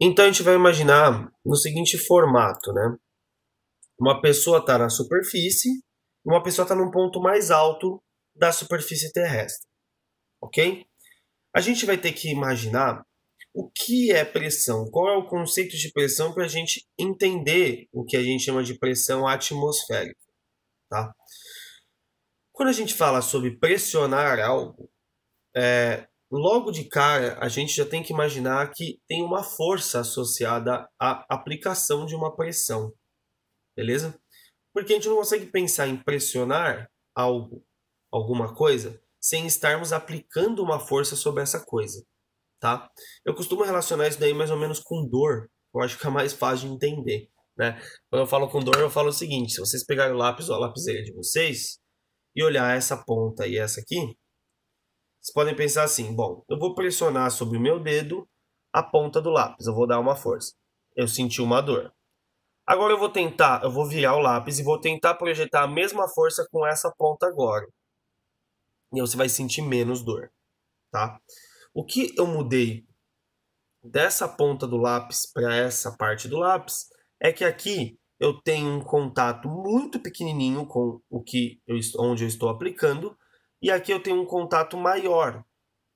Então a gente vai imaginar no seguinte formato, né? Uma pessoa está na superfície e uma pessoa está num ponto mais alto da superfície terrestre, ok? A gente vai ter que imaginar o que é pressão, qual é o conceito de pressão para a gente entender o que a gente chama de pressão atmosférica, tá? Quando a gente fala sobre pressionar algo, logo de cara a gente já tem que imaginar que tem uma força associada à aplicação de uma pressão, beleza? Porque a gente não consegue pensar em pressionar algo, alguma coisa, sem estarmos aplicando uma força sobre essa coisa, tá? Eu costumo relacionar isso daí mais ou menos com dor. Eu acho que é mais fácil de entender, né? Quando eu falo com dor, eu falo o seguinte: se vocês pegarem o lápis ou a lapiseira de vocês e olhar essa ponta e essa aqui, vocês podem pensar assim: bom, eu vou pressionar sobre o meu dedo a ponta do lápis, eu vou dar uma força. Eu senti uma dor. Agora eu vou virar o lápis e vou tentar projetar a mesma força com essa ponta agora. E você vai sentir menos dor, tá? O que eu mudei dessa ponta do lápis para essa parte do lápis é que aqui eu tenho um contato muito pequenininho com onde eu estou aplicando e aqui eu tenho um contato maior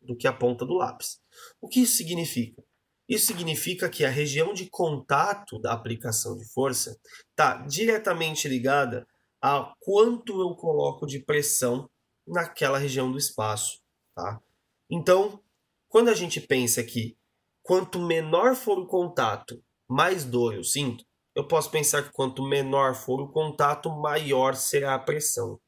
do que a ponta do lápis. O que isso significa? Isso significa que a região de contato da aplicação de força está diretamente ligada a quanto eu coloco de pressão naquela região do espaço, tá? Então, quando a gente pensa que quanto menor for o contato, mais dor eu sinto, eu posso pensar que quanto menor for o contato, maior será a pressão.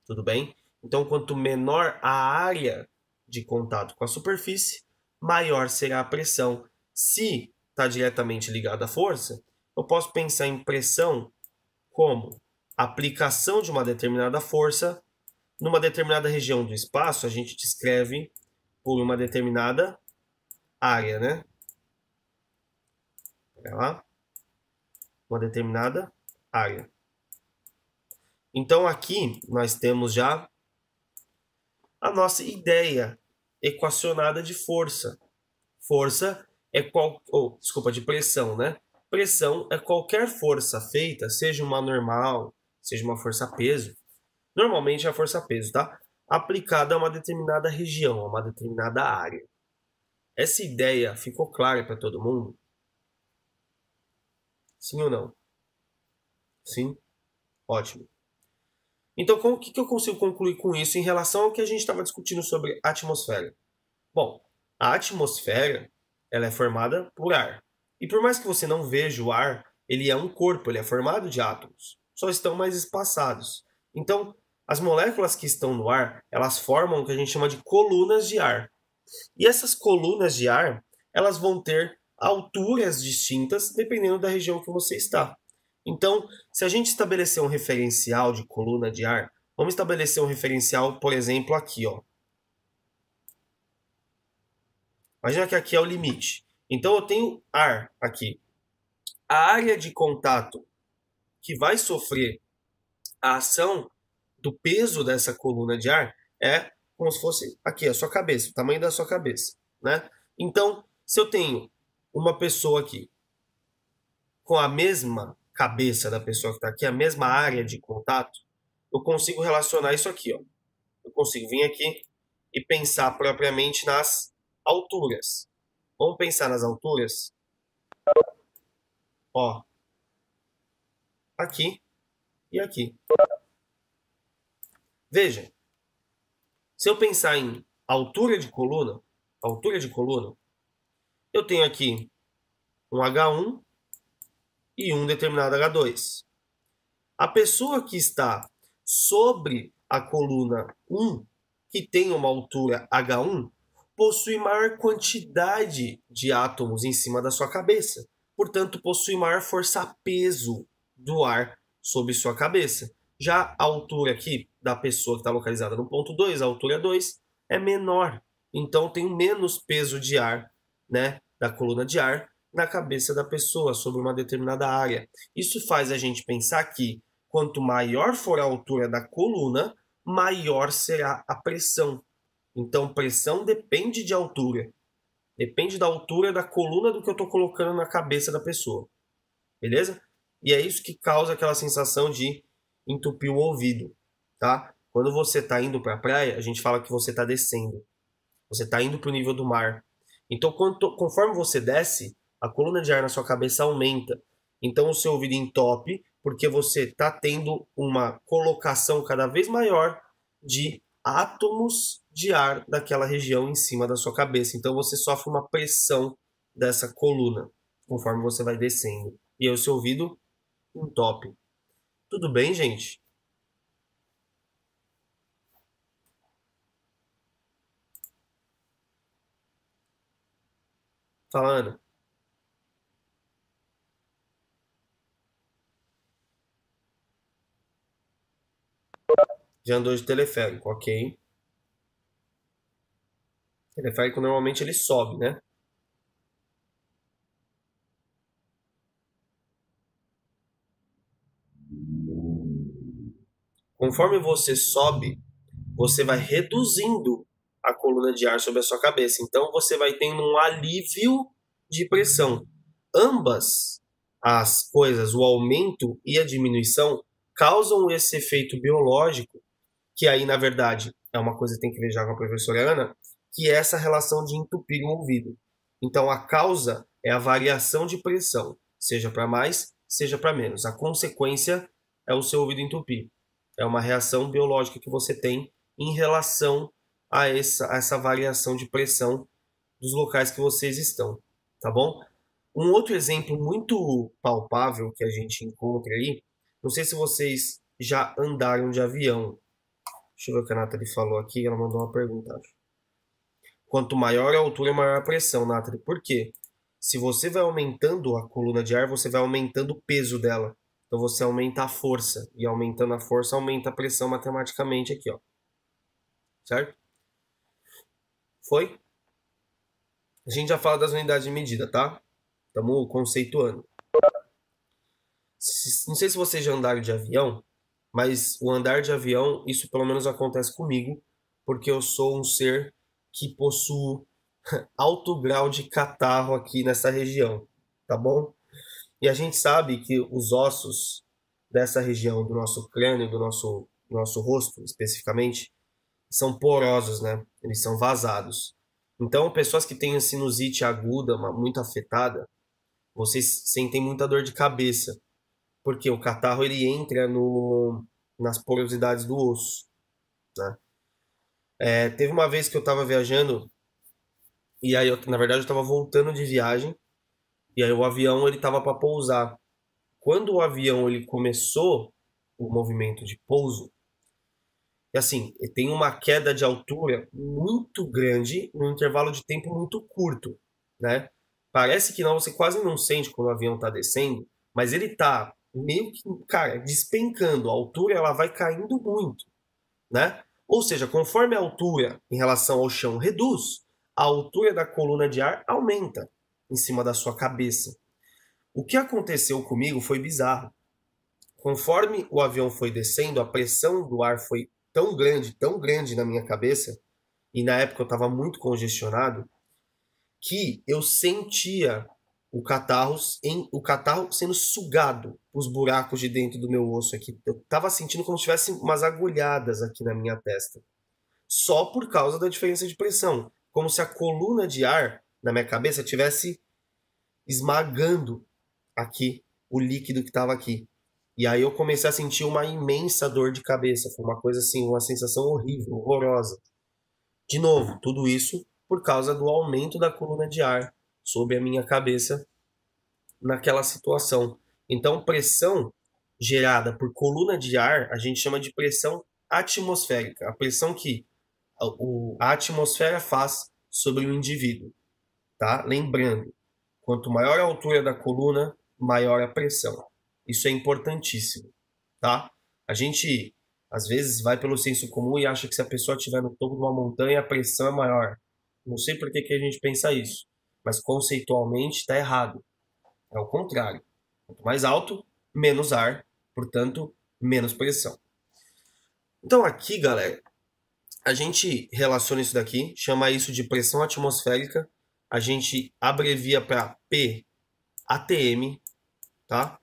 Tudo bem? Então, quanto menor a área de contato com a superfície, maior será a pressão. Se está diretamente ligado à força, eu posso pensar em pressão como aplicação de uma determinada força numa determinada região do espaço. A gente descreve por uma determinada área, né? Olha lá. Uma determinada área. Então aqui nós temos já a nossa ideia equacionada de força. Força é de pressão, né? Pressão é qualquer força feita, seja uma normal, seja uma força-peso. Normalmente é a força-peso, tá? Aplicada a uma determinada região, a uma determinada área. Essa ideia ficou clara para todo mundo? Sim ou não? Sim? Ótimo. Então, o que eu consigo concluir com isso em relação ao que a gente estava discutindo sobre atmosfera? Bom, a atmosfera ela é formada por ar. E por mais que você não veja o ar, ele é um corpo, ele é formado de átomos. Só estão mais espaçados. Então, as moléculas que estão no ar, elas formam o que a gente chama de colunas de ar. E essas colunas de ar, elas vão ter alturas distintas dependendo da região que você está. Então, se a gente estabelecer um referencial de coluna de ar, vamos estabelecer um referencial, por exemplo, aqui, ó. Imagina que aqui é o limite. Então eu tenho ar aqui. A área de contato que vai sofrer a ação do peso dessa coluna de ar é como se fosse aqui a sua cabeça, o tamanho da sua cabeça, né? Então, se eu tenho uma pessoa aqui com a mesma cabeça da pessoa que está aqui, a mesma área de contato, eu consigo relacionar isso aqui, ó. Eu consigo vir aqui e pensar propriamente nas alturas. Vamos pensar nas alturas? Ó, aqui e aqui. Veja, se eu pensar em altura de coluna, eu tenho aqui um H1 e um determinado H2. A pessoa que está sobre a coluna 1, que tem uma altura H1, possui maior quantidade de átomos em cima da sua cabeça. Portanto, possui maior força-peso do ar sobre sua cabeça. Já a altura aqui da pessoa que está localizada no ponto 2, a altura 2, é menor. Então, tem menos peso de ar, né, da coluna de ar, na cabeça da pessoa sobre uma determinada área. Isso faz a gente pensar que quanto maior for a altura da coluna, maior será a pressão. Então, pressão depende de altura. Depende da altura da coluna do que eu estou colocando na cabeça da pessoa. Beleza? E é isso que causa aquela sensação de entupir o ouvido, tá? Quando você está indo para a praia, a gente fala que você está descendo. Você está indo para o nível do mar. Então, conforme você desce, a coluna de ar na sua cabeça aumenta. Então, o seu ouvido entope, porque você está tendo uma colocação cada vez maior de átomos de ar daquela região em cima da sua cabeça. Então, você sofre uma pressão dessa coluna conforme você vai descendo. E aí, o seu ouvido entope. Tudo bem, gente? Falando. Já andou de teleférico, ok? Teleférico normalmente ele sobe, né? Conforme você sobe, você vai reduzindo a coluna de ar sobre a sua cabeça. Então você vai tendo um alívio de pressão. Ambas as coisas, o aumento e a diminuição, causam esse efeito biológico, que aí na verdade é uma coisa que tem que ver já com a professora Ana, que é essa relação de entupir o ouvido. Então a causa é a variação de pressão, seja para mais, seja para menos. A consequência é o seu ouvido entupir. É uma reação biológica que você tem em relação a essa variação de pressão dos locais que vocês estão, tá bom? Um outro exemplo muito palpável que a gente encontra aí, não sei se vocês já andaram de avião. Deixa eu ver o que a Nathalie falou aqui, ela mandou uma pergunta, acho. Quanto maior a altura, maior a pressão, Nathalie. Por quê? Se você vai aumentando a coluna de ar, você vai aumentando o peso dela. Então você aumenta a força. E aumentando a força, aumenta a pressão matematicamente aqui, ó. Certo? Foi? A gente já fala das unidades de medida, tá? Estamos conceituando. Não sei se vocês já andaram de avião, mas o andar de avião, isso pelo menos acontece comigo, porque eu sou um ser que possui alto grau de catarro aqui nessa região, tá bom? E a gente sabe que os ossos dessa região do nosso crânio, do nosso rosto especificamente, são porosos, né? Eles são vazados. Então, pessoas que têm a sinusite aguda, muito afetada, vocês sentem muita dor de cabeça, porque o catarro ele entra nas porosidades do osso, né? Teve uma vez que eu estava viajando e aí, na verdade, eu estava voltando de viagem e aí o avião ele estava para pousar. Quando o avião ele começou o movimento de pouso, e assim, ele tem uma queda de altura muito grande num intervalo de tempo muito curto, né? Parece que não, você quase não sente quando o avião está descendo, mas ele está meio que, cara, despencando. A altura ela vai caindo muito, né? Ou seja, conforme a altura em relação ao chão reduz, a altura da coluna de ar aumenta em cima da sua cabeça. O que aconteceu comigo foi bizarro. Conforme o avião foi descendo, a pressão do ar foi tão grande na minha cabeça, e na época eu estava muito congestionado, que eu sentia o catarro sendo sugado os buracos de dentro do meu osso aqui. Eu estava sentindo como se tivesse umas agulhadas aqui na minha testa. Só por causa da diferença de pressão. Como se a coluna de ar na minha cabeça estivesse esmagando aqui o líquido que estava aqui. E aí eu comecei a sentir uma imensa dor de cabeça. Foi uma coisa assim, uma sensação horrível, horrorosa. De novo, tudo isso por causa do aumento da coluna de ar sobre a minha cabeça naquela situação. Então, pressão gerada por coluna de ar, a gente chama de pressão atmosférica. A pressão que a atmosfera faz sobre o indivíduo, tá? Lembrando, quanto maior a altura da coluna, maior a pressão. Isso é importantíssimo, tá? A gente, às vezes, vai pelo senso comum e acha que se a pessoa estiver no topo de uma montanha, a pressão é maior. Não sei por que que a gente pensa isso, mas conceitualmente está errado. É o contrário. Quanto mais alto, menos ar, portanto, menos pressão. Então aqui, galera, a gente relaciona isso daqui, chama isso de pressão atmosférica. a gente abrevia para P ATM, tá?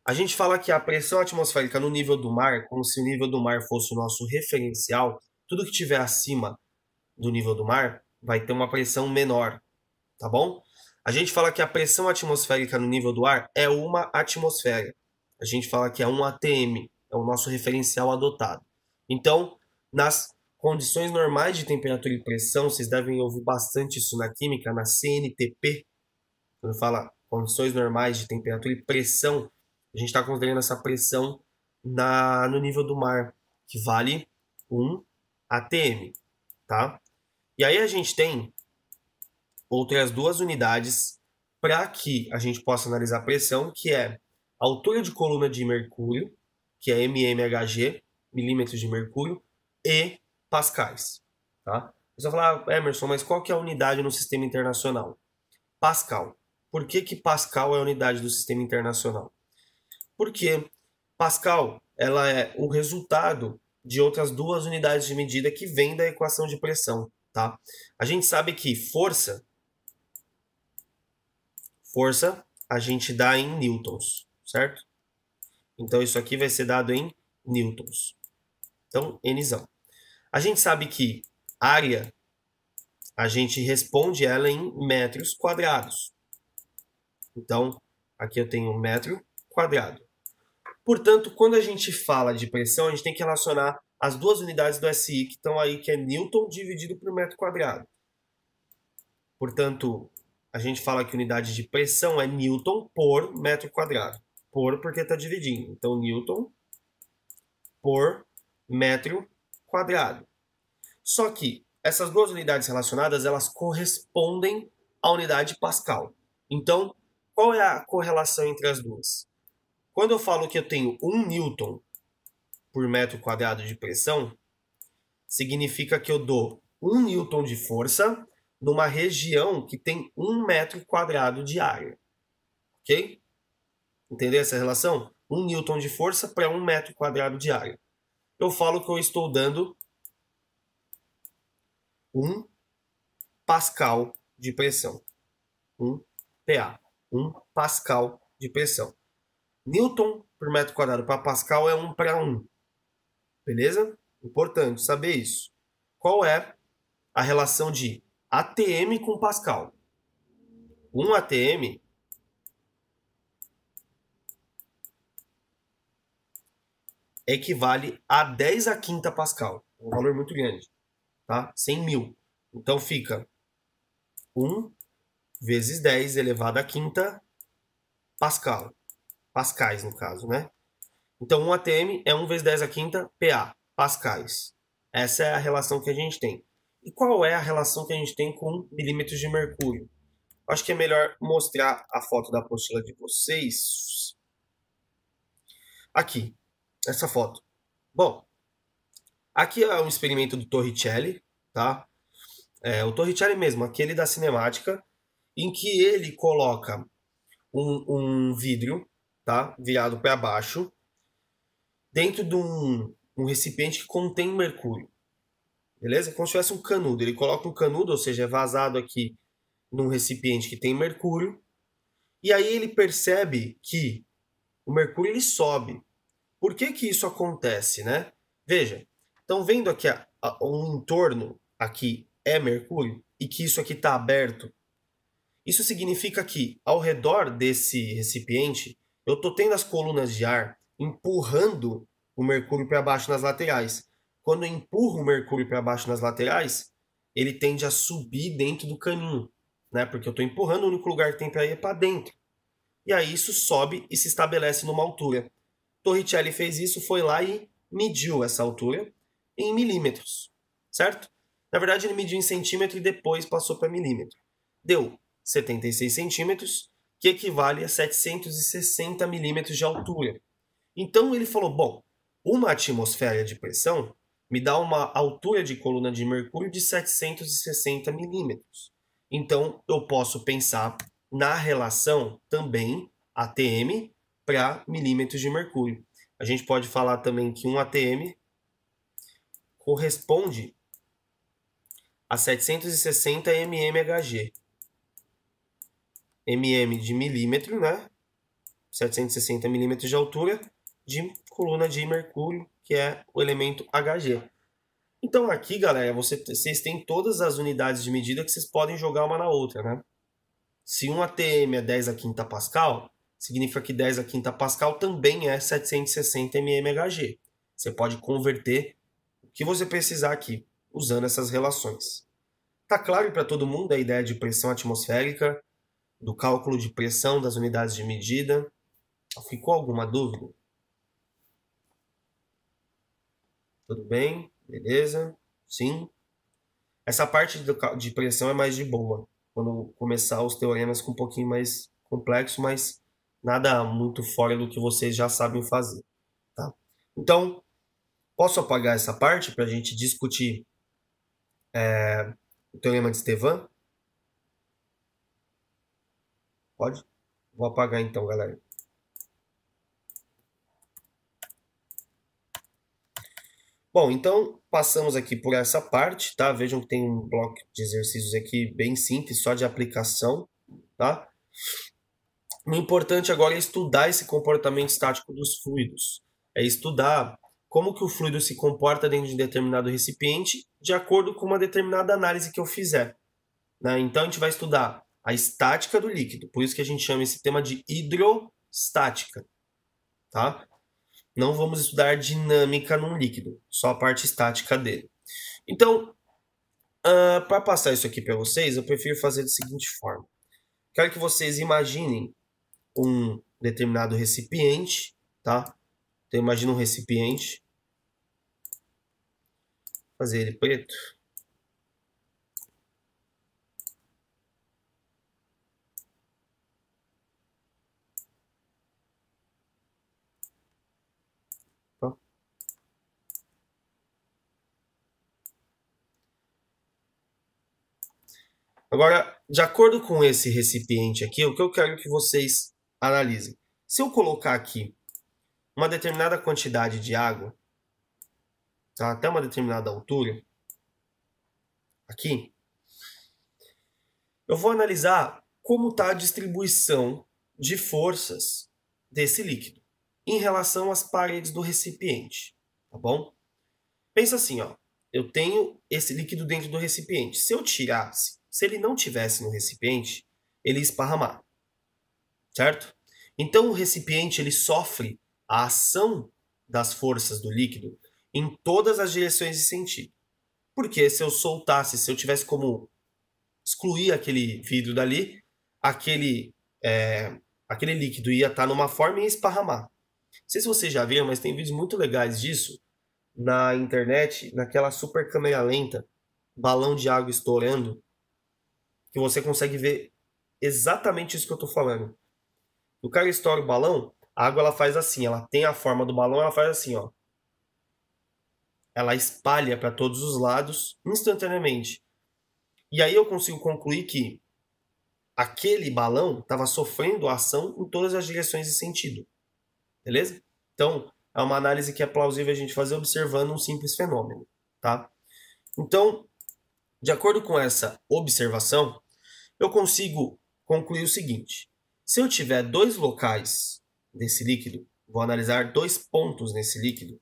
A gente fala que a pressão atmosférica no nível do mar, como se o nível do mar fosse o nosso referencial, tudo que estiver acima do nível do mar vai ter uma pressão menor, tá bom? A gente fala que a pressão atmosférica no nível do ar é uma atmosfera. A gente fala que é um ATM, é o nosso referencial adotado. Então, nas condições normais de temperatura e pressão, vocês devem ouvir bastante isso na química, na CNTP, quando fala condições normais de temperatura e pressão, a gente está considerando essa pressão no nível do mar, que vale 1 atm, tá? E aí a gente tem outras duas unidades para que a gente possa analisar a pressão, que é a altura de coluna de mercúrio, que é mmHg, milímetros de mercúrio, e pascais, tá? Você vai falar, Emerson, mas qual que é a unidade no sistema internacional? Pascal. Por que Pascal é a unidade do sistema internacional? Porque Pascal ela é o resultado de outras duas unidades de medida que vêm da equação de pressão, tá? A gente sabe que força a gente dá em newtons, certo? Então isso aqui vai ser dado em newtons. Então, Nzão. A gente sabe que área a gente responde ela em metros quadrados. Então, aqui eu tenho um metro quadrado. Portanto, quando a gente fala de pressão, a gente tem que relacionar as duas unidades do SI que estão aí, que é Newton dividido por metro quadrado. Portanto, a gente fala que unidade de pressão é Newton por metro quadrado. Por porque está dividindo. Então, Newton por metro quadrado. Só que essas duas unidades relacionadas, elas correspondem à unidade Pascal. Então, qual é a correlação entre as duas? Quando eu falo que eu tenho 1 newton por metro quadrado de pressão, significa que eu dou 1 newton de força numa região que tem 1 metro quadrado de área. Ok? Entendeu essa relação? 1 newton de força para 1 metro quadrado de área. Eu falo que eu estou dando 1 pascal de pressão. 1 PA. 1 pascal de pressão. Newton por metro quadrado para pascal é 1 para 1. Beleza? Importante saber isso. Qual é a relação de ATM com Pascal? 1 ATM equivale a 10 a quinta Pascal. Um valor muito grande, tá? 100 mil. Então fica 1 vezes 10 elevado a quinta Pascal. Pascais, no caso, né? Então 1 ATM é 1 vezes 10 a quinta PA, pascais. Essa é a relação que a gente tem. E qual é a relação que a gente tem com milímetros de mercúrio? Acho que é melhor mostrar a foto da apostila de vocês. Aqui, essa foto. Bom, aqui é um experimento do Torricelli, tá? O Torricelli mesmo, aquele da cinemática, em que ele coloca um vidro, tá? Virado para baixo, dentro de um recipiente que contém mercúrio. Beleza? Como se tivesse um canudo. Ele coloca um canudo, ou seja, é vazado aqui num recipiente que tem mercúrio. E aí ele percebe que o mercúrio ele sobe. Por que isso acontece, né? Veja, estão vendo aqui um entorno aqui é mercúrio e que isso aqui está aberto. Isso significa que ao redor desse recipiente eu estou tendo as colunas de ar empurrando o mercúrio para baixo nas laterais. Quando eu empurro o mercúrio para baixo nas laterais, ele tende a subir dentro do caninho, né? Porque eu estou empurrando, o único lugar que tem para ir é para dentro. E aí isso sobe e se estabelece numa altura. Torricelli fez isso, foi lá e mediu essa altura em milímetros, certo? Na verdade, ele mediu em centímetro e depois passou para milímetro. Deu 76 centímetros, que equivale a 760 milímetros de altura. Então ele falou, bom, uma atmosfera de pressão me dá uma altura de coluna de mercúrio de 760 milímetros. Então eu posso pensar na relação também ATM para milímetros de mercúrio. A gente pode falar também que um ATM corresponde a 760 mmHg. mm de milímetro, né? 760 milímetros de altura de coluna de mercúrio, que é o elemento Hg. Então aqui, galera, vocês têm todas as unidades de medida que vocês podem jogar uma na outra, né? Se um ATM é 10 a quinta Pascal, significa que 10 a quinta Pascal também é 760 mmHg. Você pode converter o que você precisar aqui, usando essas relações. Tá claro para todo mundo a ideia de pressão atmosférica, do cálculo de pressão das unidades de medida? Ficou alguma dúvida? Tudo bem? Beleza? Sim? Essa parte de pressão é mais de boa, quando começar os teoremas com um pouquinho mais complexo, mas nada muito fora do que vocês já sabem fazer. Tá? Então, posso apagar essa parte para a gente discutir o teorema de Estevan? Pode? Vou apagar então, galera. Bom, então passamos aqui por essa parte, tá? Vejam que tem um bloco de exercícios aqui bem simples, só de aplicação, tá? O importante agora é estudar esse comportamento estático dos fluidos. É estudar como que o fluido se comporta dentro de um determinado recipiente de acordo com uma determinada análise que eu fizer, né? Então a gente vai estudar a estática do líquido, por isso que a gente chama esse tema de hidrostática, tá? Não vamos estudar dinâmica num líquido, só a parte estática dele. Então, para passar isso aqui para vocês, eu prefiro fazer da seguinte forma. Quero que vocês imaginem um determinado recipiente, tá? Então, imagina um recipiente. Vou fazer ele preto. Tá? Agora, de acordo com esse recipiente aqui, o que eu quero que vocês analisem. Se eu colocar aqui uma determinada quantidade de água, tá? Até uma determinada altura, aqui, eu vou analisar como está a distribuição de forças desse líquido em relação às paredes do recipiente, tá bom? Pensa assim, ó, eu tenho esse líquido dentro do recipiente. Se eu tirasse, se ele não tivesse no recipiente, ele ia esparramar, certo? Então o recipiente ele sofre a ação das forças do líquido em todas as direções de sentido. Porque se eu soltasse, se eu tivesse como excluir aquele vidro dali, aquele líquido ia estar numa forma e ia esparramar. Não sei se vocês já viram, mas tem vídeos muito legais disso na internet, naquela super câmera lenta, balão de água estourando, que você consegue ver exatamente isso que eu estou falando. O cara estoura o balão, a água ela faz assim, ela tem a forma do balão, ela faz assim, ó. Ela espalha para todos os lados instantaneamente. E aí eu consigo concluir que aquele balão estava sofrendo ação em todas as direções de sentido. Beleza? Então, é uma análise que é plausível a gente fazer observando um simples fenômeno, tá? Então, de acordo com essa observação, eu consigo concluir o seguinte. Se eu tiver dois locais desse líquido, vou analisar dois pontos nesse líquido.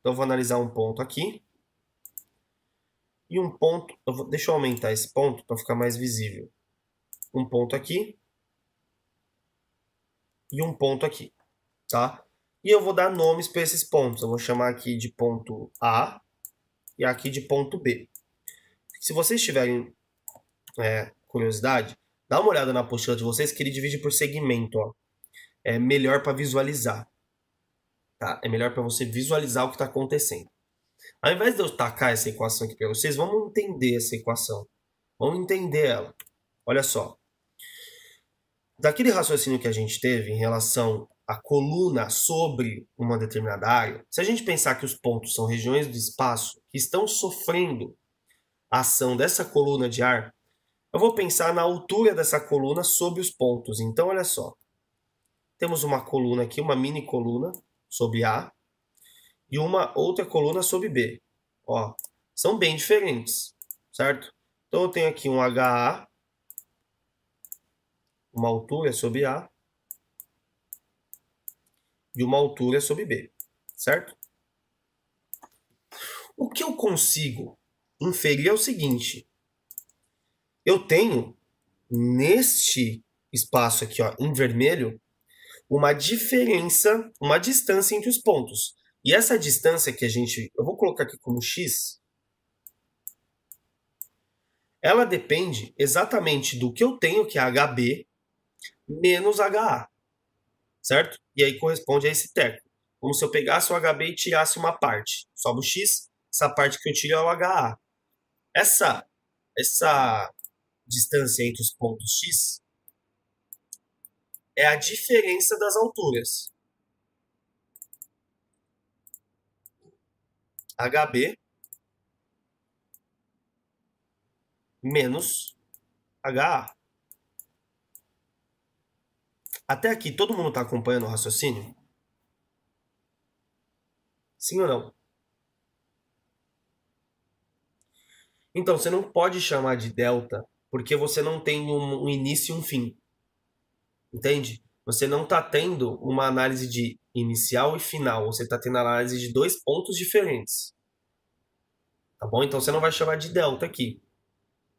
Então, eu vou analisar um ponto aqui e um ponto... deixa eu aumentar esse ponto para ficar mais visível. Um ponto aqui e um ponto aqui, tá? E eu vou dar nomes para esses pontos. Eu vou chamar aqui de ponto A e aqui de ponto B. Se vocês tiverem curiosidade, dá uma olhada na apostila de vocês que ele divide por segmento. Ó. É melhor para visualizar. Tá? É melhor para você visualizar o que está acontecendo. Ao invés de eu tacar essa equação aqui para vocês, vamos entender essa equação. Vamos entender ela. Olha só. Daquele raciocínio que a gente teve em relação à coluna sobre uma determinada área, se a gente pensar que os pontos são regiões do espaço que estão sofrendo a ação dessa coluna de ar, eu vou pensar na altura dessa coluna sobre os pontos. Então, olha só. Temos uma coluna aqui, uma mini coluna sobre A e uma outra coluna sobre B. Ó, são bem diferentes. certo? Então eu tenho aqui um HA, uma altura sobre A, e uma altura sobre B, certo? O que eu consigo inferir é o seguinte: eu tenho neste espaço aqui, ó, em vermelho, uma diferença, uma distância entre os pontos. E essa distância que eu vou colocar aqui como x, ela depende exatamente do que eu tenho, que é HB, menos HA, certo? E aí corresponde a esse teco. Como se eu pegasse o HB e tirasse uma parte. Sobe o x, essa parte que eu tiro é o HA. Essa distância entre os pontos x é a diferença das alturas. HB menos HA. Até aqui, todo mundo está acompanhando o raciocínio? Sim ou não? Então, você não pode chamar de delta porque você não tem um início e um fim. Entende? Você não está tendo uma análise de inicial e final. Você está tendo análise de dois pontos diferentes. Tá bom? Então, você não vai chamar de delta aqui.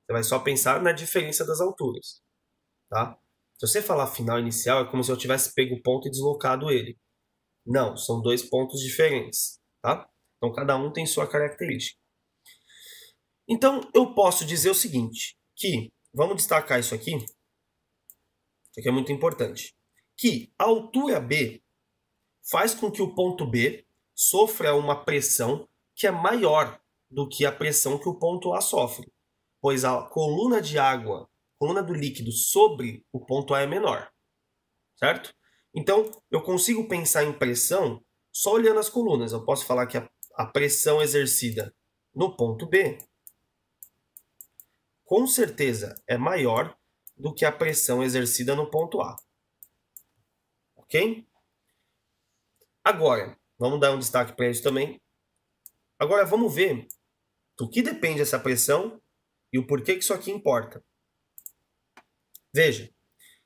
Você vai só pensar na diferença das alturas. Tá? Se você falar final e inicial, é como se eu tivesse pego o ponto e deslocado ele. Não, são dois pontos diferentes. Tá? Então, cada um tem sua característica. Então, eu posso dizer o seguinte, que, vamos destacar isso aqui que é muito importante, que a altura B faz com que o ponto B sofra uma pressão que é maior do que a pressão que o ponto A sofre, pois a coluna de água, coluna do líquido sobre o ponto A é menor, certo? Então, eu consigo pensar em pressão só olhando as colunas. Eu posso falar que a pressão exercida no ponto B com certeza é maior do que a pressão exercida no ponto A. Ok? Agora, vamos dar um destaque para isso também. Agora, vamos ver do que depende essa pressão e o porquê que isso aqui importa. Veja,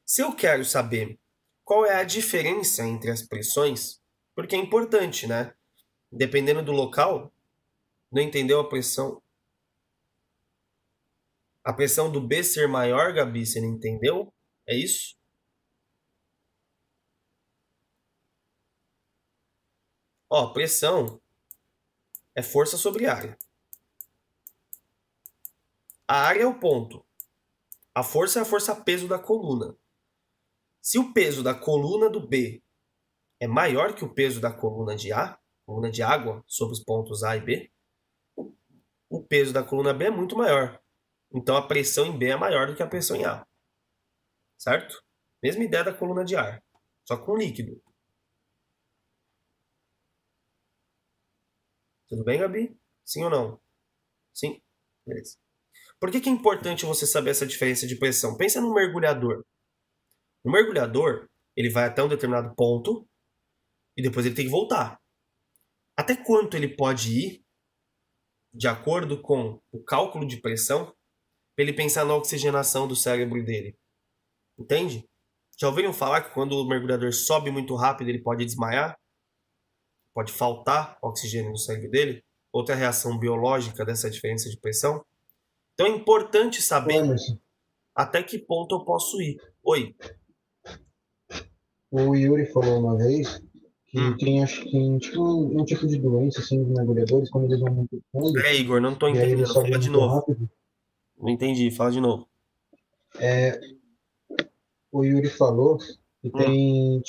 se eu quero saber qual é a diferença entre as pressões, porque é importante, né? Dependendo do local, não entendeu a pressão? A pressão do B ser maior, Gabi, você não entendeu? É isso? Ó, pressão é força sobre área. A área é o ponto. A força é a força-peso da coluna. Se o peso da coluna do B é maior que o peso da coluna de A, coluna de água, sobre os pontos A e B, o peso da coluna B é muito maior. Então a pressão em B é maior do que a pressão em A. Certo? Mesma ideia da coluna de ar, só com líquido. Tudo bem, Gabi? Sim ou não? Sim? Beleza. Por que é importante você saber essa diferença de pressão? Pensa no mergulhador. No mergulhador, ele vai até um determinado ponto e depois ele tem que voltar. Até quanto ele pode ir, de acordo com o cálculo de pressão, para ele pensar na oxigenação do cérebro dele. Entende? Já ouviram falar que quando o mergulhador sobe muito rápido, ele pode desmaiar? Pode faltar oxigênio no sangue dele? Outra reação biológica dessa diferença de pressão? Então é importante saber Emerson, até que ponto eu posso ir. Oi. o Yuri falou uma vez que Hum. tem, acho que tem tipo, um tipo de doença assim dos mergulhadores, quando eles vão muito fundo, É, Igor, não tô e aí eles entendendo. sobem Fala de muito novo. rápido. Não entendi, fala de novo. O Yuri falou que Hum. tem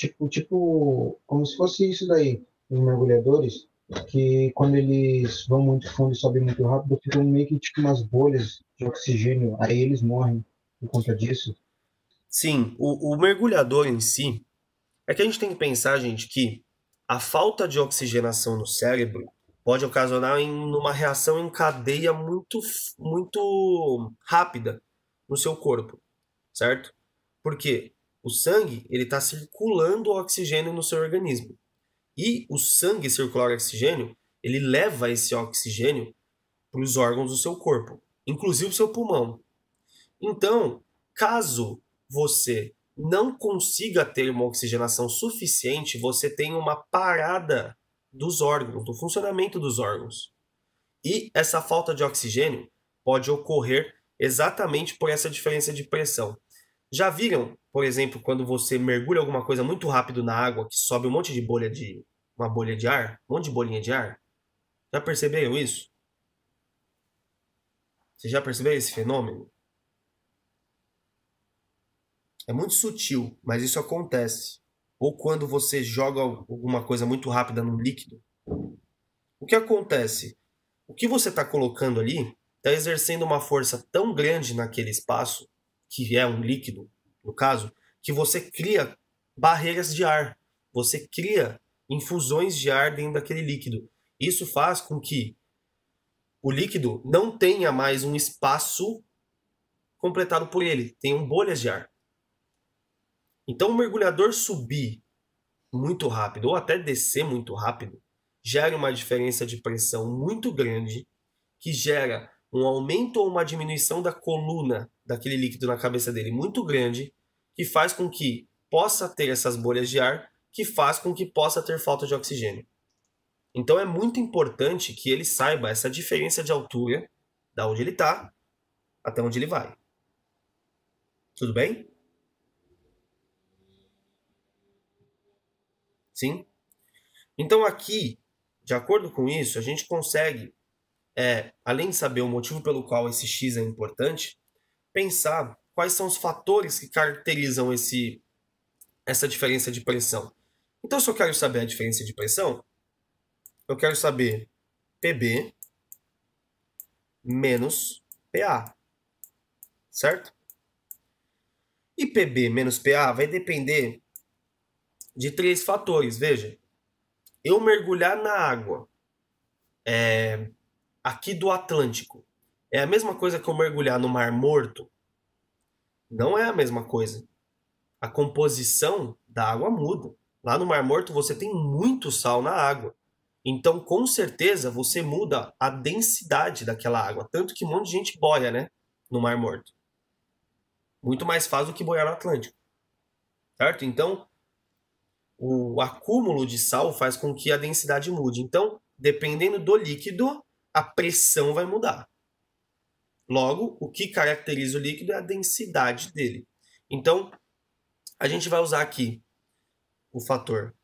como se fosse isso daí, os mergulhadores, que quando eles vão muito fundo e sobem muito rápido, ficam meio que tipo umas bolhas de oxigênio, aí eles morrem por conta disso. Sim, o mergulhador em si, é que a gente tem que pensar, gente, que a falta de oxigenação no cérebro pode ocasionar uma reação em cadeia muito rápida no seu corpo, certo? Porque o sangue ele está circulando o oxigênio no seu organismo. E o sangue circular oxigênio, ele leva esse oxigênio para os órgãos do seu corpo. inclusive o seu pulmão. Então, caso você não consiga ter uma oxigenação suficiente, você tem uma parada dos órgãos, do funcionamento dos órgãos. E essa falta de oxigênio pode ocorrer exatamente por essa diferença de pressão. Já viram, por exemplo, quando você mergulha alguma coisa muito rápido na água, que sobe um monte de uma bolha de ar, um monte de bolinha de ar? Já perceberam isso? Você já percebeu esse fenômeno? É muito sutil, mas isso acontece. Ou quando você joga alguma coisa muito rápida num líquido. O que acontece? O que você está colocando ali está exercendo uma força tão grande naquele espaço, que é um líquido, no caso, que você cria barreiras de ar. Você cria infusões de ar dentro daquele líquido. Isso faz com que o líquido não tenha mais um espaço completado por ele, tenham bolhas de ar. Então, o mergulhador subir muito rápido ou até descer muito rápido gera uma diferença de pressão muito grande que gera um aumento ou uma diminuição da coluna daquele líquido na cabeça dele muito grande, que faz com que possa ter essas bolhas de ar, que faz com que possa ter falta de oxigênio. Então é muito importante que ele saiba essa diferença de altura, da onde ele está até onde ele vai. Tudo bem? Sim? Então aqui, de acordo com isso, a gente consegue, além de saber o motivo pelo qual esse X é importante, pensar quais são os fatores que caracterizam essa diferença de pressão. Então, se eu quero saber a diferença de pressão, eu quero saber PB menos PA, certo? E PB menos PA vai depender de 3 fatores. Veja, eu mergulhar na água aqui do Atlântico é a mesma coisa que eu mergulhar no Mar Morto? Não é a mesma coisa. A composição da água muda. Lá no Mar Morto você tem muito sal na água. Então, com certeza, você muda a densidade daquela água. Tanto que um monte de gente boia, né? No Mar Morto. Muito mais fácil do que boiar no Atlântico. Certo? Então, o acúmulo de sal faz com que a densidade mude. Então, dependendo do líquido, a pressão vai mudar. Logo, o que caracteriza o líquido é a densidade dele. Então, a gente vai usar aqui o fator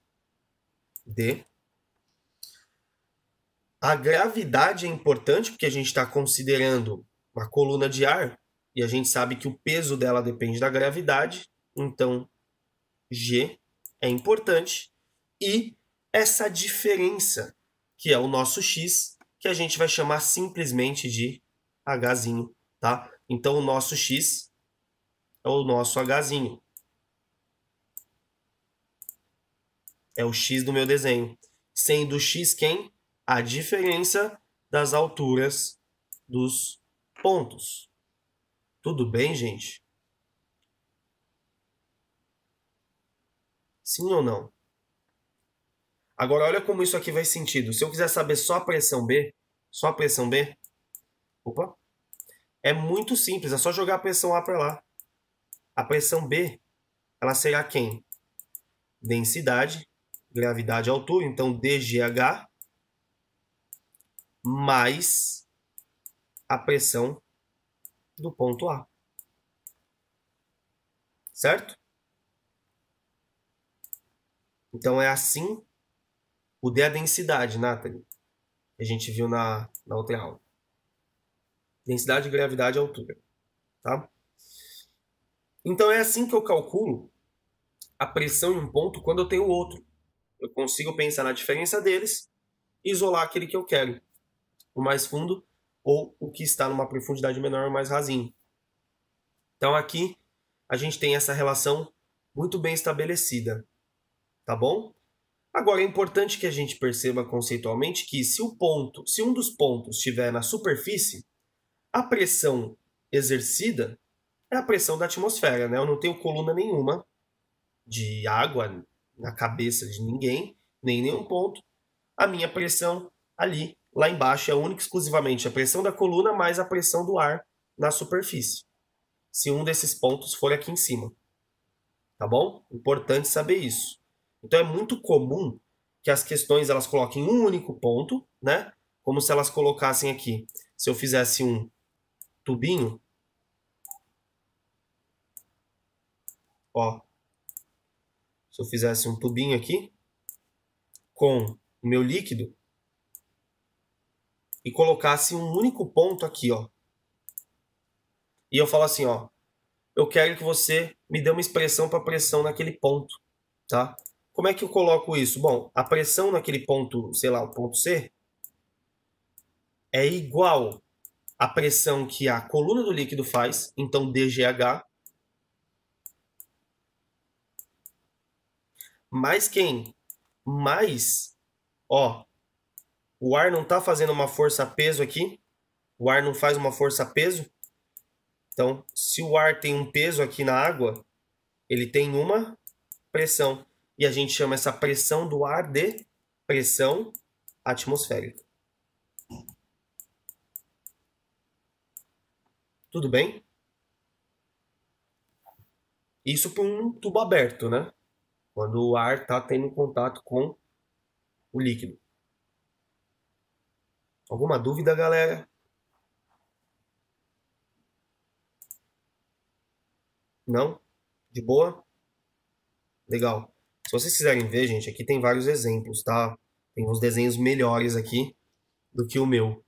D. A gravidade é importante porque a gente está considerando uma coluna de ar e a gente sabe que o peso dela depende da gravidade. Então, G é importante. E essa diferença, que é o nosso X, que a gente vai chamar simplesmente de Hzinho, tá? Então, o nosso X é o nosso Hzinho. É o X do meu desenho. Sendo X quem? A diferença das alturas dos pontos. Tudo bem, gente? Sim ou não? Agora, olha como isso aqui faz sentido. Se eu quiser saber só a pressão B, opa, é muito simples, é só jogar a pressão A para lá. A pressão B, ela será quem? Densidade, gravidade, altura, então dGH, mais a pressão do ponto A. Certo? Então é assim. O D é a densidade, Nathalie. A gente viu na outra aula. Densidade, gravidade e altura. Tá? Então é assim que eu calculo a pressão em um ponto quando eu tenho outro. Eu consigo pensar na diferença deles e isolar aquele que eu quero. O mais fundo ou o que está numa profundidade menor ou mais rasinho. Então aqui a gente tem essa relação muito bem estabelecida. Tá bom? Agora é importante que a gente perceba conceitualmente que se um dos pontos estiver na superfície, a pressão exercida é a pressão da atmosfera, né? Eu não tenho coluna nenhuma de água na cabeça de ninguém, nem em nenhum ponto. A minha pressão ali lá embaixo é única e exclusivamente a pressão da coluna mais a pressão do ar na superfície. Se um desses pontos for aqui em cima. Tá bom? Importante saber isso. Então é muito comum que as questões elas coloquem um único ponto, né? Como se elas colocassem aqui. Se eu fizesse um tubinho, ó. Se eu fizesse um tubinho aqui com o meu líquido e colocasse um único ponto aqui, ó. E eu falo assim, ó, eu quero que você me dê uma expressão para pressão naquele ponto, tá? Como é que eu coloco isso? Bom, a pressão naquele ponto, sei lá, o ponto C, é igual à pressão que a coluna do líquido faz, então DGH, mais quem? Mais, ó, o ar não está fazendo uma força-peso aqui, o ar não faz uma força-peso, então, se o ar tem um peso aqui na água, ele tem uma pressão. E a gente chama essa pressão do ar de pressão atmosférica. Tudo bem? Isso por um tubo aberto, né? Quando o ar está tendo contato com o líquido. Alguma dúvida, galera? Não? De boa? Legal. Se vocês quiserem ver, gente, aqui tem vários exemplos, tá? Tem uns desenhos melhores aqui do que o meu,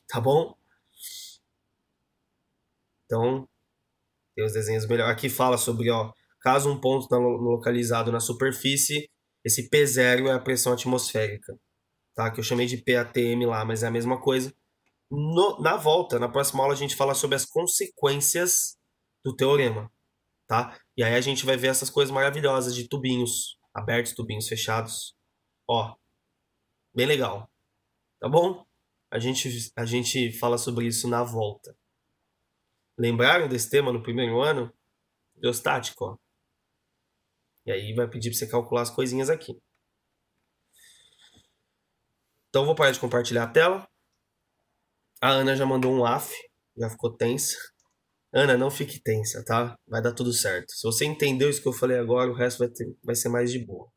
tá bom? Então, tem os desenhos melhores. Aqui fala sobre, ó, caso um ponto está localizado na superfície, esse P0 é a pressão atmosférica, tá? Que eu chamei de PATM lá, mas é a mesma coisa. Na volta, na próxima aula, a gente fala sobre as consequências do teorema, tá? E aí a gente vai ver essas coisas maravilhosas de tubinhos abertos, tubinhos fechados. Ó, bem legal, tá bom? A gente fala sobre isso na volta. Lembraram desse tema no primeiro ano? Biostático, ó. E aí vai pedir para você calcular as coisinhas aqui. Então vou parar de compartilhar a tela. A Ana já mandou um AF, já ficou tensa. Ana, não fique tensa, tá? Vai dar tudo certo. Se você entendeu isso que eu falei agora, o resto vai ser mais de boa.